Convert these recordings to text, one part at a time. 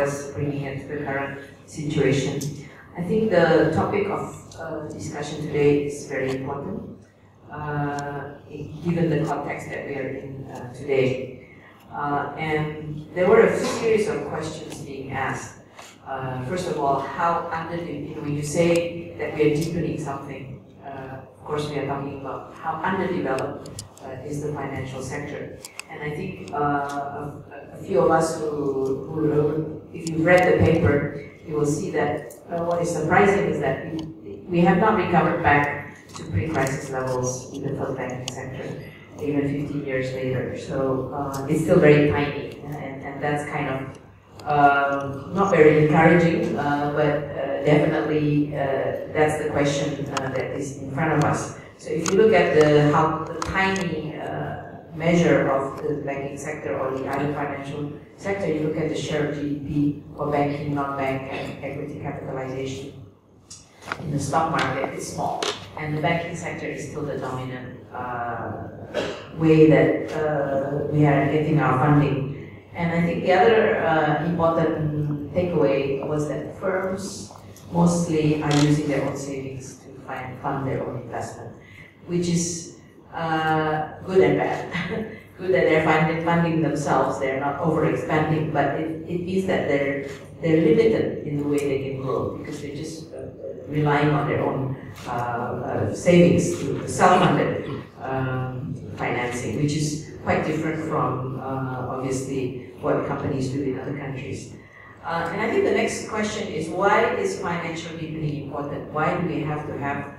as bringing it to the current situation. I think the topic of discussion today is very important, given the context that we are in today. And there were a series of questions being asked. First of all, how when you say that we are deepening something, of course we are talking about how underdeveloped is the financial sector. And I think a few of us who, if you've read the paper, you will see that what is surprising is that we have not recovered back to pre-crisis levels in the third banking sector, even 15 years later. So it's still very tiny, and that's kind of not very encouraging, but definitely that's the question that is in front of us. So if you look at the tiny measure of the banking sector or the other financial sector, you look at the share of GDP for banking, non-bank, and equity capitalization in the stock market, it's small. And the banking sector is still the dominant way that we are getting our funding. And I think the other important takeaway was that firms mostly are using their own savings to fund their own investment, which is good and bad. Good that they're funding themselves, they're not overexpanding, but it means that they're limited in the way they can grow because they're just relying on their own savings to self-funded financing, which is quite different from obviously what companies do in other countries. And I think the next question is, why is financial deepening important? Why do we have to have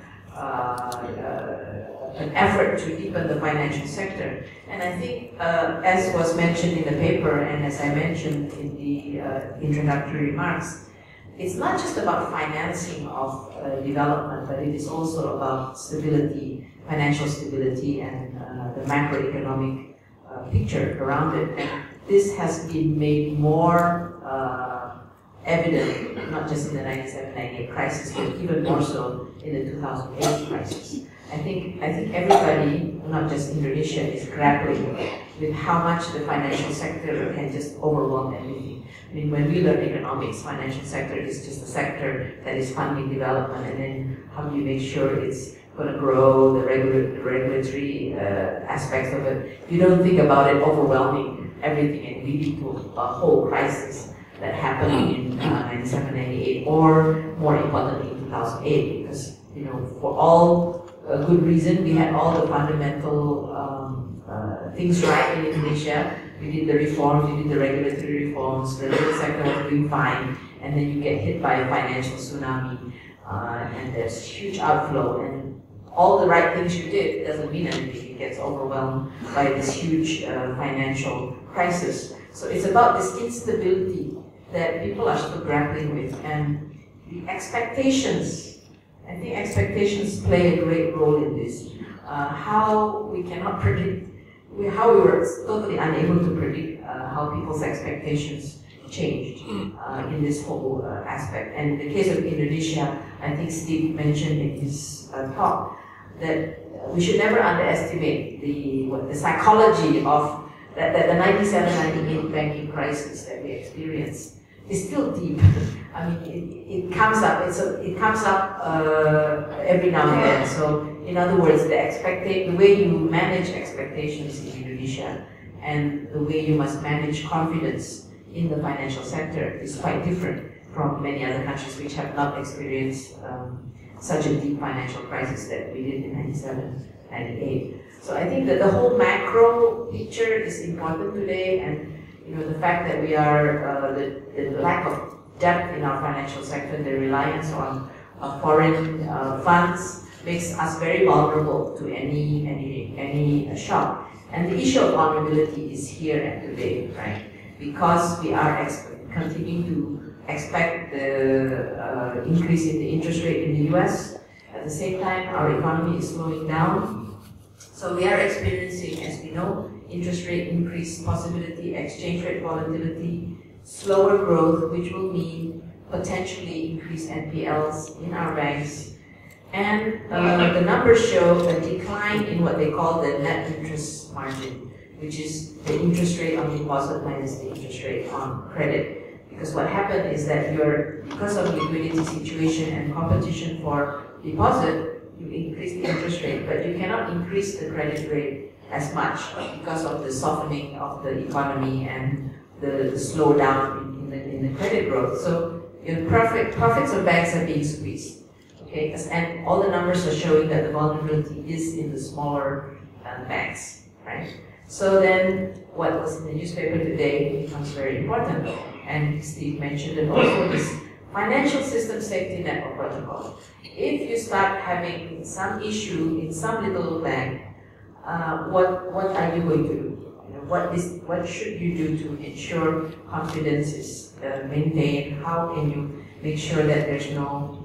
an effort to deepen the financial sector? And I think, as was mentioned in the paper, and as I mentioned in the introductory remarks, it's not just about financing of development, but it is also about stability, financial stability, and the macroeconomic picture around it. And this has been made more evident, not just in the 97-98 crisis, but even more so in the 2008 crisis. I think everybody, not just Indonesia, is grappling with how much the financial sector can just overwhelm everything. I mean, when we learn economics, financial sector is just a sector that is funding development, and then how do you make sure it's going to grow, the regulatory aspects of it. You don't think about it overwhelming everything and leading to a whole crisis that happened in 97, 98, or more importantly in 2008, because, you know, for all good reason, we had all the fundamental things right in Indonesia. We did the reforms, we did the regulatory reforms, the real sector was doing fine, and then you get hit by a financial tsunami, and there's huge outflow, and all the right things you did doesn't mean anything. It gets overwhelmed by this huge financial crisis. So it's about this instability that people are still grappling with, and the expectations. I think expectations play a great role in this. How we cannot predict, how we were totally unable to predict how people's expectations changed in this whole aspect. And in the case of Indonesia, I think Steve mentioned in his talk that we should never underestimate the psychology of that the 97-98 banking crisis that we experienced is still deep. I mean, it comes up. It comes up every now and then. So, in other words, the way you manage expectations in Indonesia and the way you must manage confidence in the financial sector is quite different from many other countries which have not experienced such a deep financial crisis that we did in 97, 98. So I think that the whole macro picture is important today, and you know, the fact that we are the lack of depth in our financial sector, the reliance on foreign funds makes us very vulnerable to any shock. And the issue of vulnerability is here and today, right? Because we are continuing to expect the increase in the interest rate in the US. At the same time, our economy is slowing down. So we are experiencing, as we know, interest rate increase possibility, exchange rate volatility, slower growth, which will mean potentially increased NPLs in our banks. And the numbers show a decline in what they call the net interest margin, which is the interest rate on deposit minus the interest rate on credit. Because what happened is that because of liquidity situation and competition for deposit, you increase the interest rate, but you cannot increase the credit rate as much because of the softening of the economy and the slowdown in the credit growth. So your profits of banks are being squeezed. Okay, and all the numbers are showing that the vulnerability is in the smaller banks, right? So then, what was in the newspaper today becomes very important, and Steve mentioned it also, this financial system safety network protocol. If you start having some issue in some little bank, what are you going to do? What should you do to ensure confidence is maintained? How can you make sure that there's no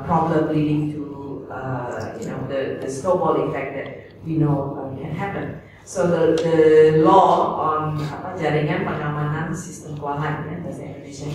problem leading to the snowball effect that we know can happen? So the law on jaringan pengamanan sistem keuangan, bahasa Indonesia,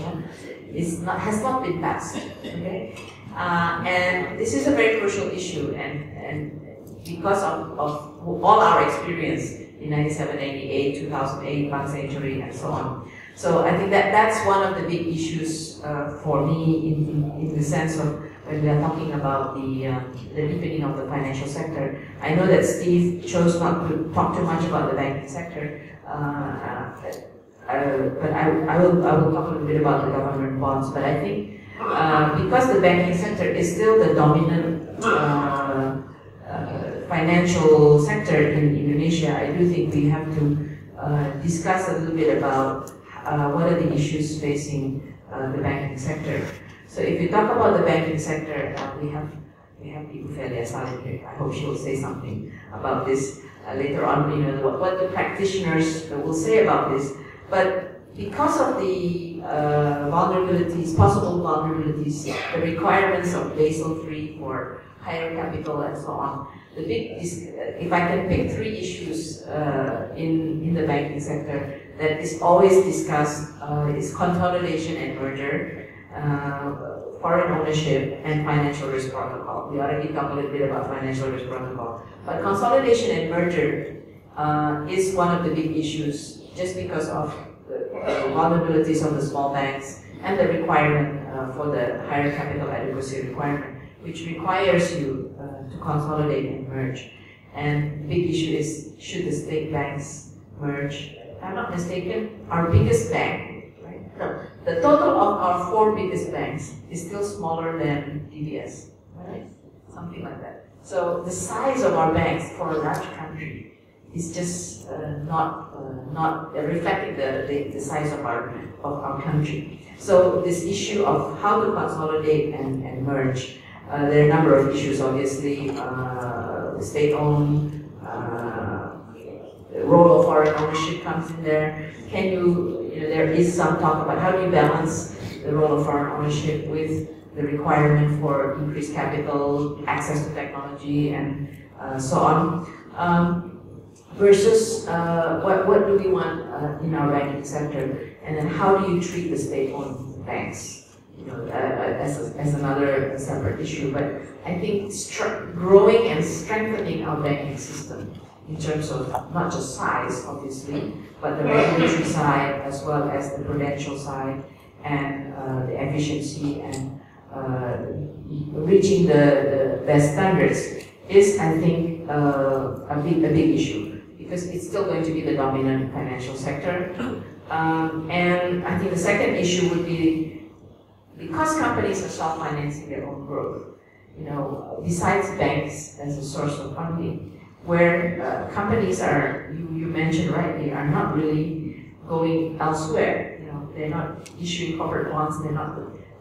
has not been passed. Okay, and this is a very crucial issue, and because of all our experience in 97, 98, 2008, Bank Century, and so on. So I think that's one of the big issues for me in the sense of when we are talking about the deepening of the financial sector. I know that Steve chose not to talk too much about the banking sector, but I will talk a little bit about the government bonds. But I think because the banking sector is still the dominant financial sector in Indonesia, I do think we have to discuss a little bit about what are the issues facing the banking sector. So if you talk about the banking sector, we have Ibu Felia Salim here. I hope she will say something about this later on. What the practitioners will say about this. But because of the vulnerabilities, possible vulnerabilities, the requirements of Basel III for higher capital and so on, if I can pick three issues in the banking sector that is always discussed, is consolidation and merger, foreign ownership, and financial risk protocol. We already talked a little bit about financial risk protocol. But consolidation and merger is one of the big issues just because of the vulnerabilities of the small banks and the requirement for the higher capital adequacy requirement, which requires you to consolidate and merge. And the big issue is, should the state banks merge? If I'm not mistaken, our biggest bank, no, the total of our 4 biggest banks is still smaller than DBS, right? Something like that. So the size of our banks for a large country is just not reflecting the size of our country. So this issue of how to consolidate and merge, there are a number of issues. Obviously, state-owned. The role of foreign ownership comes in there. There is some talk about how do you balance the role of foreign ownership with the requirement for increased capital, access to technology, and so on, versus what do we want in our banking sector, and then how do you treat the state-owned banks, as another separate issue. But I think growing and strengthening our banking system in terms of not just size, obviously, but the regulatory side as well as the prudential side and the efficiency and reaching the best standards is, I think, a big issue because it's still going to be the dominant financial sector. And I think the second issue would be because companies are self-financing their own growth, besides banks as a source of funding, where companies are, you mentioned rightly, are not really going elsewhere. They're not issuing corporate bonds, they're not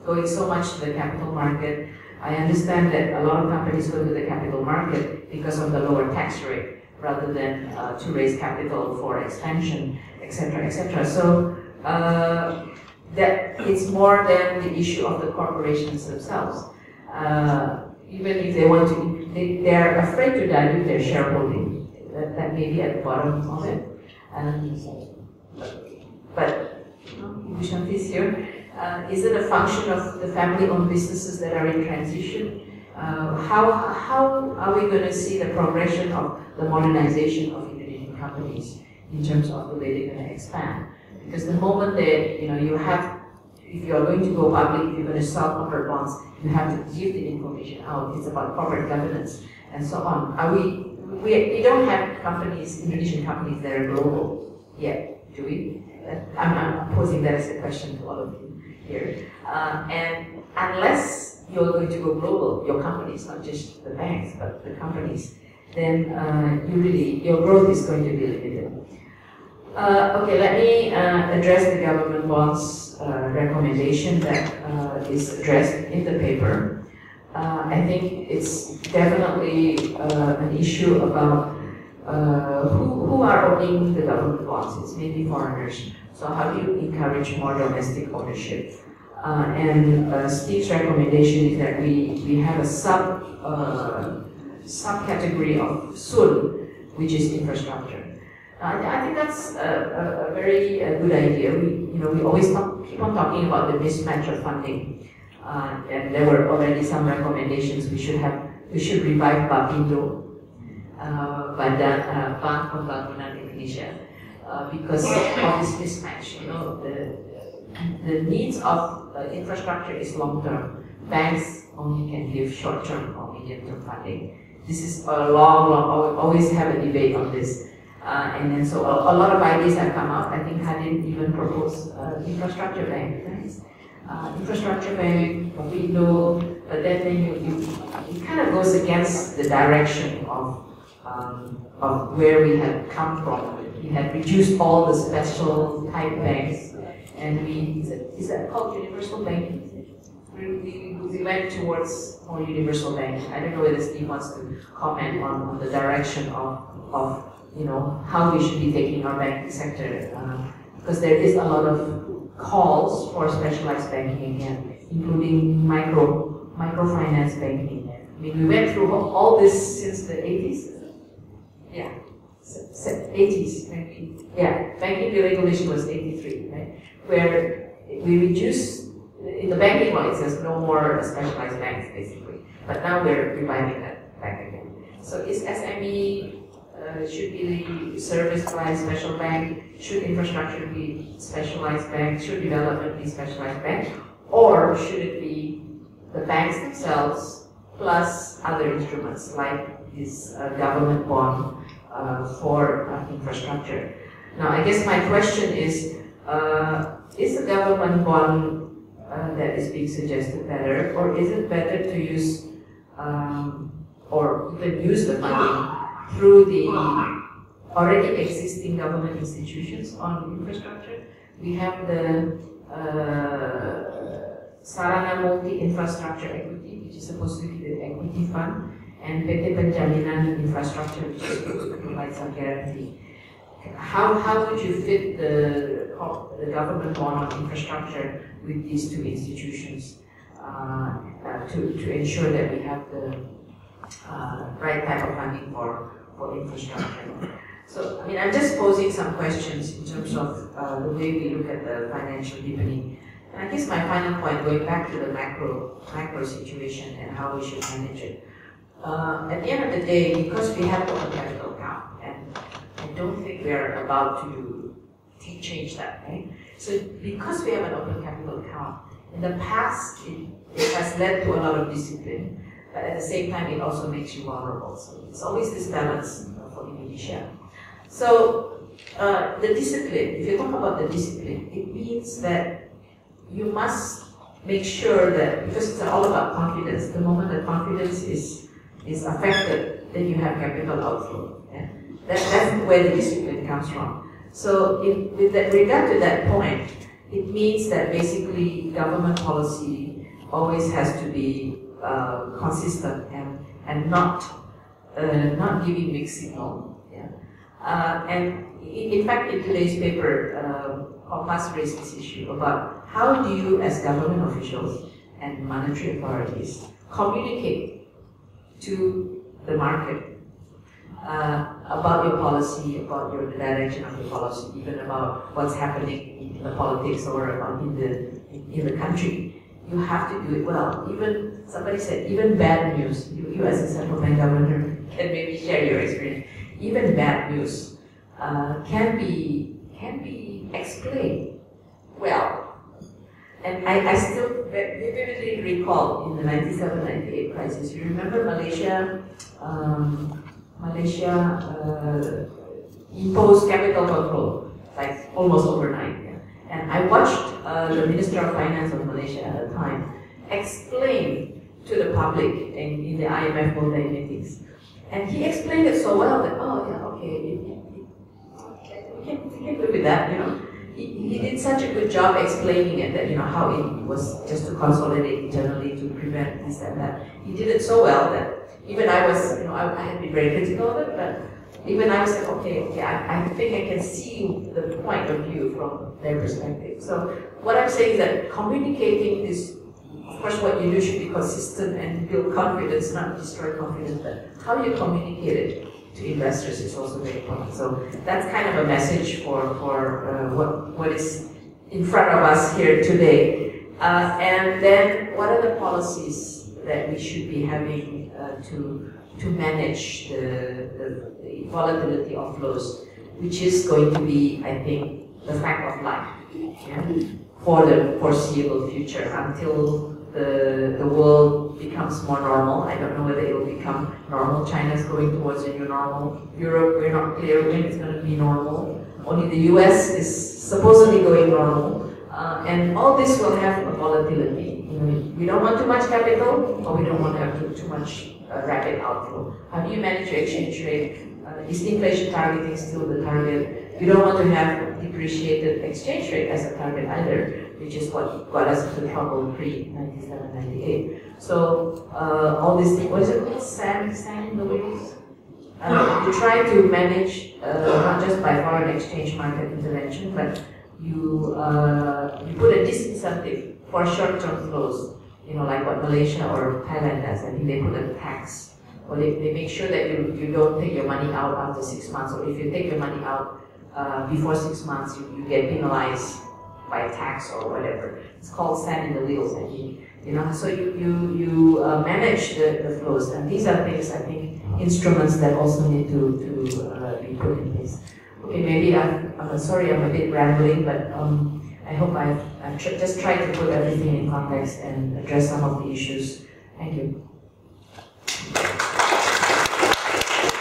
going so much to the capital market. I understand that a lot of companies go to the capital market because of the lower tax rate, rather than to raise capital for expansion, etc., etc. So that it's more than the issue of the corporations themselves. Even if they want to, they're afraid to dilute their shareholding. That may be at the bottom of it. But Shanti's here. Is it a function of the family-owned businesses that are in transition? How are we going to see the progression of the modernization of Indonesian companies in terms of the way they're going to expand? Because the moment that you have if you are going to go public, if you're going to sell corporate bonds, you have to give the information out. It's about corporate governance and so on. We don't have companies, Indonesian companies that are global yet, do we? I'm posing that as a question to all of you here. And unless you're going to go global, your companies, not just the banks, but the companies, then your growth is going to be limited. Okay, let me address the government bonds recommendation that is addressed in the paper. I think it's definitely an issue about who are owning the government bonds. It's mainly foreigners. So how do you encourage more domestic ownership? And Steve's recommendation is that we have a subcategory of SUN, which is infrastructure. I think that's a very good idea. We always keep on talking about the mismatch of funding, and there were already some recommendations. We should revive BAPINDO, Badan Bank Pembangunan Indonesia, because of this mismatch. The needs of infrastructure is long term. Banks only can give short term or medium term funding. This is a long, always have a debate on this. And then so a lot of ideas have come up. I think Hadin even proposed infrastructure bank, right? Infrastructure bank, Provindo, but then it kind of goes against the direction of where we had come from. We had reduced all the special type banks, and is that called universal banking? We went towards more universal banking. I don't know whether Steve wants to comment on the direction of how we should be taking our banking sector, because there is a lot of calls for specialized banking again, including microfinance banking. I mean, we went through all this since the 80s. Yeah, 80s. Yeah, banking deregulation was 83, right? Where we reduced in the banking law. It says no more specialized banks, basically. But now we're reviving that back again. So is SME should be serviced by a special bank? Should infrastructure be specialized bank? Should development be specialized bank? Or should it be the banks themselves plus other instruments like this government bond for infrastructure? Now, I guess my question is the government bond that is being suggested better, or is it better to use or even use the funding through the already existing government institutions on infrastructure? We have the Sarana Multi-Infrastructure Equity, which is supposed to be the equity fund, and PT Penjaminan Infrastructure, which is supposed to provide some guarantee. How would you fit the government bond on infrastructure with these two institutions to ensure that we have the right type of funding for infrastructure? So, I mean, I'm just posing some questions in terms of the way we look at the financial deepening. And I guess my final point, going back to the macro situation and how we should manage it. At the end of the day, because we have open capital account, and I don't think we are about to change that, right? So, because we have an open capital account, in the past, it has led to a lot of discipline, but at the same time, it also makes you vulnerable. So, it's always this balance for Indonesia. So, the discipline, if you talk about the discipline, it means that you must make sure that, because it's all about confidence, the moment that confidence is affected, then you have capital outflow. Yeah? That's where the discipline comes from. So, with regard to that point, it means that basically government policy always has to be consistent and not giving mixed signal. Yeah? And in fact, in today's paper, Kompas raised this issue about how do you, as government officials and monetary authorities, communicate to the market about your policy, about the direction of the policy, even about what's happening in the politics or in the country. You have to do it well. Even somebody said, even bad news. You as a central bank governor can maybe share your experience. Even bad news can be explained well. And I still vividly recall in the 97-98 crisis, you remember Malaysia imposed capital control, like almost overnight. Yeah. And I watched the Minister of Finance of Malaysia at the time explain to the public in the IMF World Bank meetings. And he explained it so well that, oh yeah, okay, we can live with that, you know. He did such a good job explaining it that, you know, how it was just to consolidate internally to prevent this and that. He did it so well that even I was, you know, I had been very critical of it, but even I was like, okay, I think I can see the point of view from their perspective. So what I'm saying is that communicating this, of course what you do should be consistent and build confidence, not destroy confidence, but how you communicate it to investors is also very important. So that's kind of a message for what is in front of us here today. And then what are the policies that we should be having to manage the volatility of flows, which is going to be, I think, the fact of life, yeah, for the foreseeable future until the world becomes more normal. I don't know whether it will become normal. China's going towards a new normal. Europe, we're not clear when it's going to be normal. Only the US is supposedly going normal. And all this will have a volatility. You know, we don't want too much capital, or we don't want to have too much rapid outflow. How do you manage your exchange rate? Is inflation targeting still the target? We don't want to have depreciated exchange rate as a target either, which is what got us into trouble pre-97, 98. So all this, what is it called? Sand in the wheels? You try to manage not just by foreign exchange market intervention, but you put a disincentive for short-term flows. You know, like what Malaysia or Thailand does. I think they put a tax, or they make sure that you don't take your money out after 6 months, or if you take your money out before 6 months, you get penalized by tax or whatever. It's called sand in the wheels, I think. You know, so you manage the flows, and these are things, I think, instruments that also need to be put in place. Okay, maybe I'm sorry, I'm a bit rambling, but I hope I've just tried to put everything in context and address some of the issues. Thank you.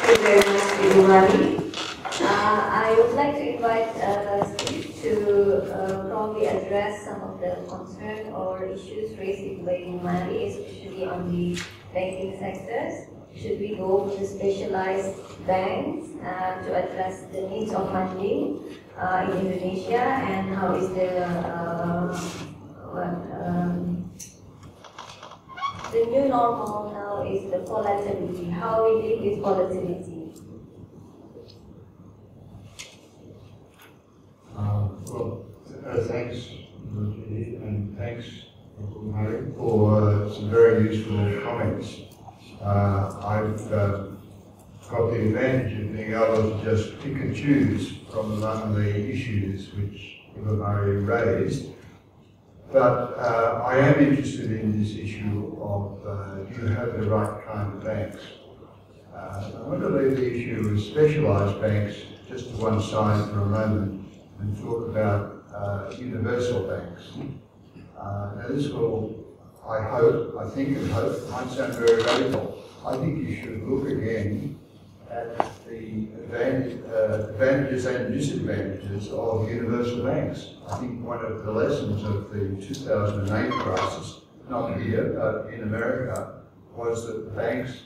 Thank you very much, Ibu Mari. I would like to invite Steve to probably address some of the concerns or issues raised by Ibu Mari, especially on the banking sectors. Should we go with the specialized banks to address the needs of funding in Indonesia, and how is the new normal now is the volatility. How we deal with volatility? Well, thanks, Ruchi, and thanks, Mari, for some very useful comments. I've got the advantage of being able to just pick and choose from among the issues which Mari raised. But I am interested in this issue of do you have the right kind of banks? I want to leave the issue of specialised banks just to one side for a moment and talk about universal banks. Now this will, I think and hope, might sound very radical. I think you should look again at the advantages and disadvantages of universal banks. I think one of the lessons of the 2008 crisis, not here, but in America, was that the banks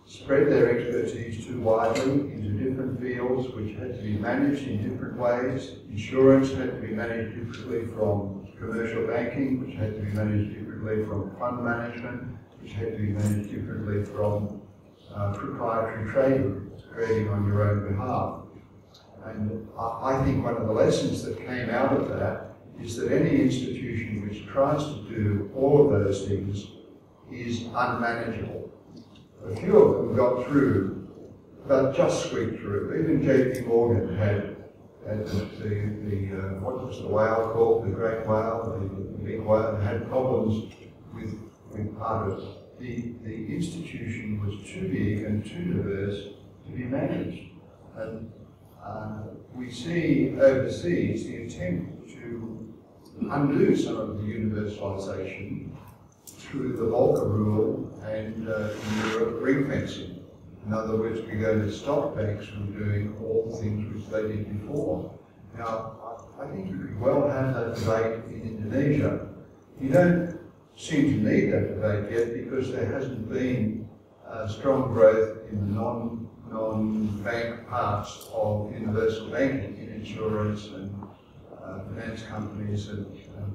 spread their expertise too widely into different fields which had to be managed in different ways. Insurance had to be managed differently from commercial banking, which had to be managed differently from fund management, which had to be managed differently from proprietary trading on your own behalf. And I think one of the lessons that came out of that is that any institution which tries to do all of those things is unmanageable. A few of them got through, but just squeaked through. Even JP Morgan had the what was the whale called? The great whale, the big whale, had problems with part of it. The institution was too big and too diverse to be managed. And we see overseas the attempt to undo some of the universalisation through the Volcker rule and in Europe ring-fencing. In other words, we're going to stop banks from doing all the things which they did before. Now, I think you could well have that debate in Indonesia. You don't seem to need that debate yet because there hasn't been strong growth in the non-bank parts of universal banking, in insurance and finance companies and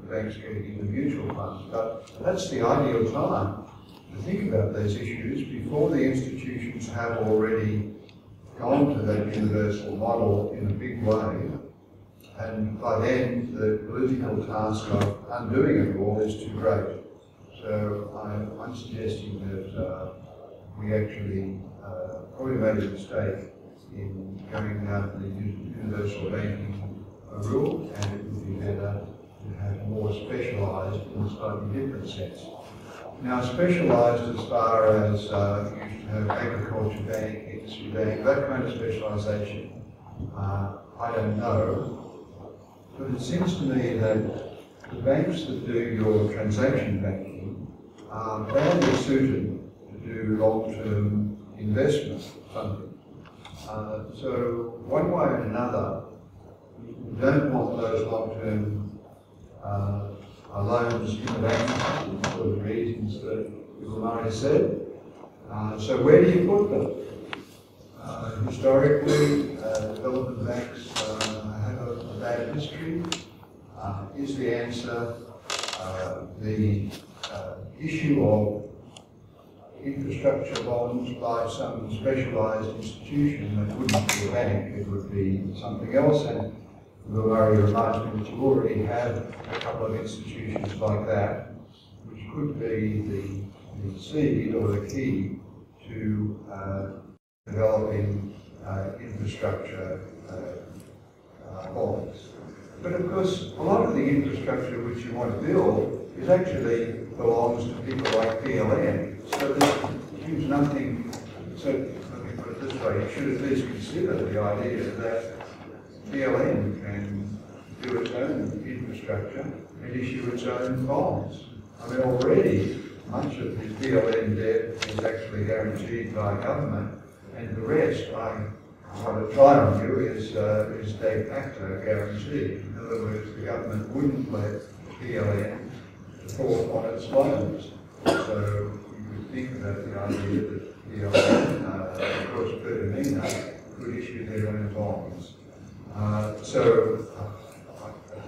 banks getting into mutual funds. But that's the ideal time to think about those issues before the institutions have already gone to that universal model in a big way. And by then, the political task of undoing it all is too great. So I'm suggesting that we actually probably made a mistake in going down the universal banking rule, and it would be better to have more specialised in a slightly different sense. Now, specialised as far as you have agriculture bank, industry bank, that kind of specialisation, I don't know. But it seems to me that the banks that do your transaction banking are badly suited to do long-term investment funding. So one way or another, you don't want those long-term loans in the bank for the reasons that Gulmari said. So where do you put them? Historically, development banks have a bad history. Is the answer the issue of infrastructure bonds by some specialised institution that wouldn't be a bank, it would be something else? And Gulmari reminds me that you already have a couple of institutions like that, which could be the seed or the key to developing infrastructure bonds. But of course, a lot of the infrastructure which you want to build is actually belongs to people like PLN. So this means nothing. So let me put it this way: you should at least consider the idea that PLN can do its own infrastructure and issue its own bonds. I mean, already much of the PLN debt is actually guaranteed by government, and the rest, I want to try on you, is de facto guaranteed. In other words, the government wouldn't let PLN default on its loans. So you could think about the idea that PLN, of course, Pertamina, could issue their own bonds. So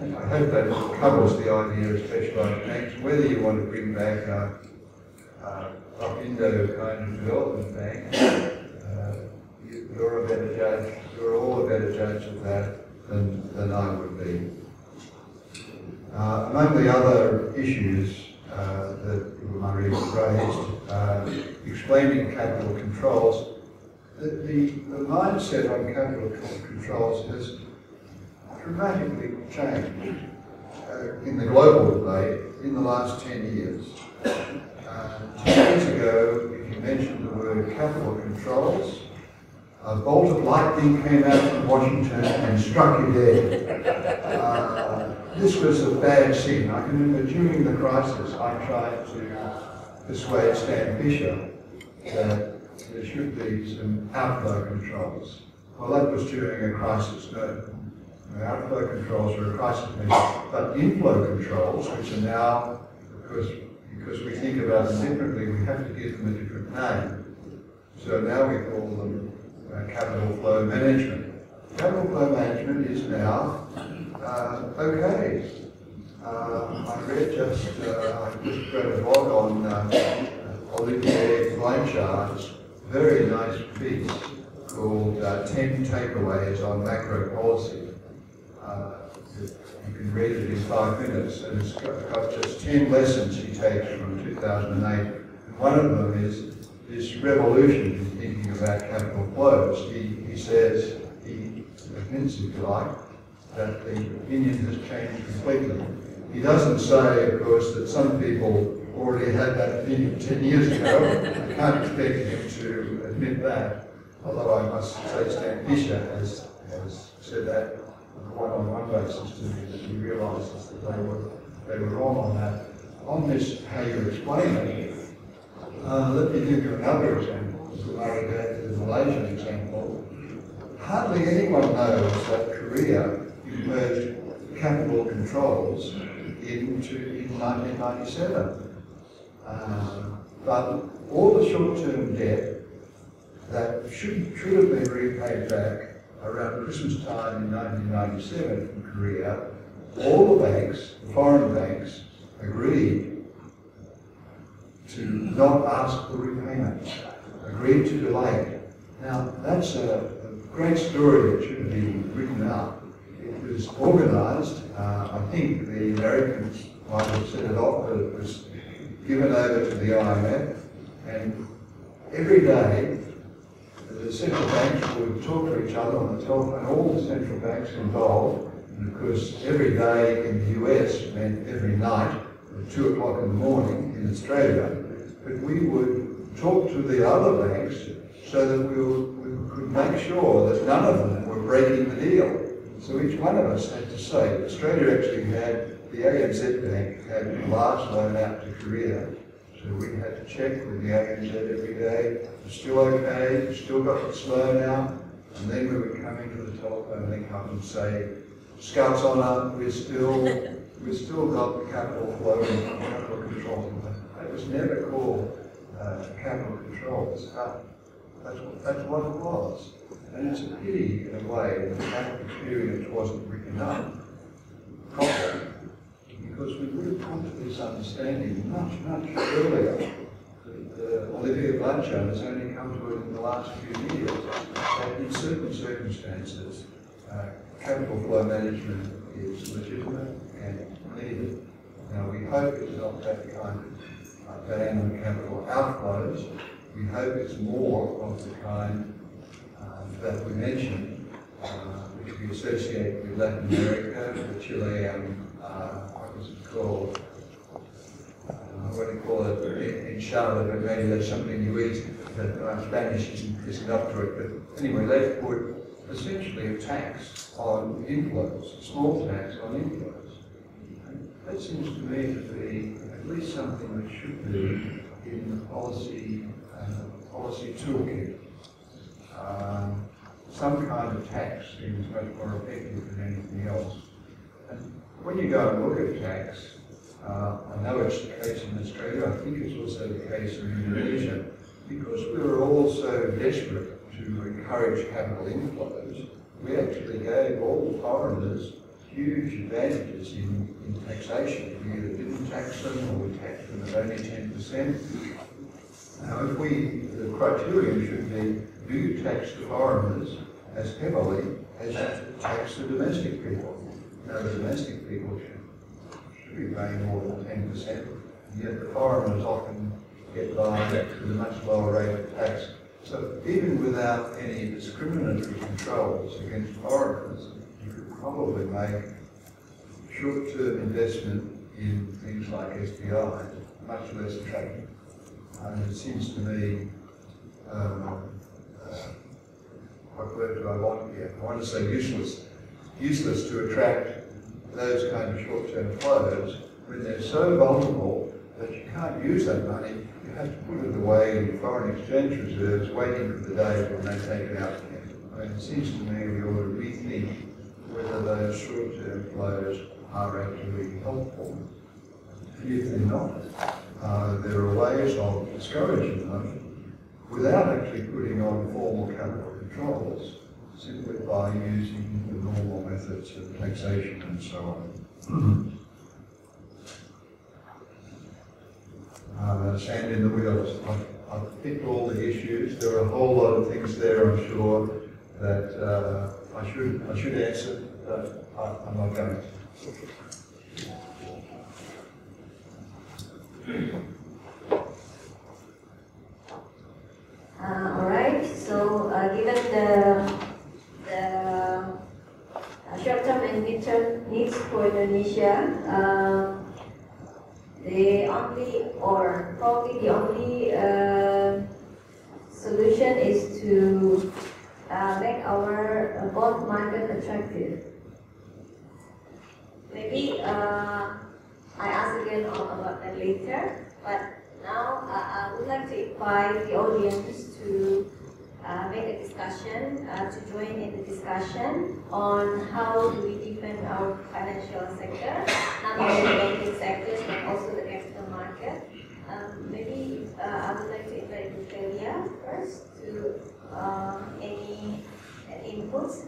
I hope that covers the idea of specialised banks. Whether you want to bring back a Indo kind of development bank, you're a better judge. You're all a better judge of that than I would be. Among the other issues that Marie raised, explaining capital controls, the mindset on capital controls has dramatically changed in the global debate in the last 10 years. 10 years ago, if you mentioned the word capital controls, a bolt of lightning came out from Washington and struck you dead. This was a bad sin. I can remember during the crisis, I tried to persuade Stan Fisher that there should be some outflow controls. Well, that was during a crisis. No, outflow controls are a crisis measure, but inflow controls, which are now, because we think about them differently, we have to give them a different name. So now we call them capital flow management. Capital flow management is now okay. I read I just read a blog on Olivier Blanchard's very nice piece called 10 Takeaways on Macro Policy. You can read it in 5 minutes, and it's got just 10 lessons he takes from 2008. And one of them is this revolution in thinking about capital flows. He says, he admits, if you like, that the opinion has changed completely. He doesn't say, of course, that some people already had that opinion 10 years ago. I can't expect him to admit that, although I must say Stan Fisher has said that one-on-one basis to me that we realised that they were wrong on that. On this, how you explain it, let me give you another example. I gave the Malaysian example. Hardly anyone knows that Korea imposed capital controls in 1997. But all the short-term debt that should have been repaid back around Christmas time in 1997 from Korea, all the banks, the foreign banks, agreed to not ask for repayment, agreed to delay it. Now, that's a great story that should be written out. It was organised, I think the Americans might have set it off, but it was given over to the IMF, and every day the central banks would talk to each other on the telephone, all the central banks involved, and of course every day in the US meant every night at 2 o'clock in the morning in Australia, but we would talk to the other banks so that we could make sure that none of them were breaking the deal. So each one of us had to say, Australia actually had, the ANZ Bank had a large loan out to Korea, so we had to check with the ANZ every day, it's still okay, you still got this loan out, and then we would come into the telephone link up and say, Scouts Honour, we've still got the capital flow and capital controls. That was never called capital controls. That's what it was. And it's a pity, in a way, that that experience wasn't written up properly, because we would have come to this understanding much earlier. Olivia Blanchard has only come to it in the last few years. That in certain circumstances, capital flow management is legitimate and needed. Now, we hope it's not that kind of ban on capital outflows. We hope it's more of the kind that we mentioned, which we associate with Latin America, the Chilean, what was it called? What do you call it? In Charlotte, but maybe that's something you eat. Spanish isn't up to it. But anyway, they put essentially a tax on inflows, a small tax on inflows. And that seems to me to be at least something that should be in the policy toolkit. Some kind of tax seems much more effective than anything else. And when you go and look at tax, I know it's the case in Australia, I think it's also the case in Indonesia, because we were all so desperate to encourage capital inflows, we actually gave all the foreigners huge advantages in taxation. We either didn't tax them or we taxed them at only 10%. Now, if the criterion should be, do you tax the foreigners as heavily as you tax the domestic people? Now, the domestic people should be paying more than 10%, and yet the foreigners often get by with a much lower rate of tax. So even without any discriminatory controls against foreigners, you could probably make short-term investment in things like SPI much less attractive. And it seems to me, what word do I want here? I want to say useless. Useless to attract those kind of short-term flows when they're so vulnerable that you can't use that money. You have to put it away in foreign exchange reserves, waiting for the day when they take it out again. I mean, it seems to me we ought to rethink whether those short-term flows are actually helpful. And if they're not, there are ways of discouraging them without actually putting on formal capital controls, simply by using the normal methods of taxation and so on. Sand in the wheels. I've picked all the issues. There are a whole lot of things there, I'm sure, that I should answer, but I'm not going to. All right. So, given the short-term and mid-term needs for Indonesia, the only, or probably the only solution is to make our bond market attractive. maybe I ask again about that later, but now I would like to invite the audience to make a discussion, to join in the discussion on how do we defend our financial sector, not only the banking sectors but also the capital market. Maybe I would like to invite Delia first to any inputs.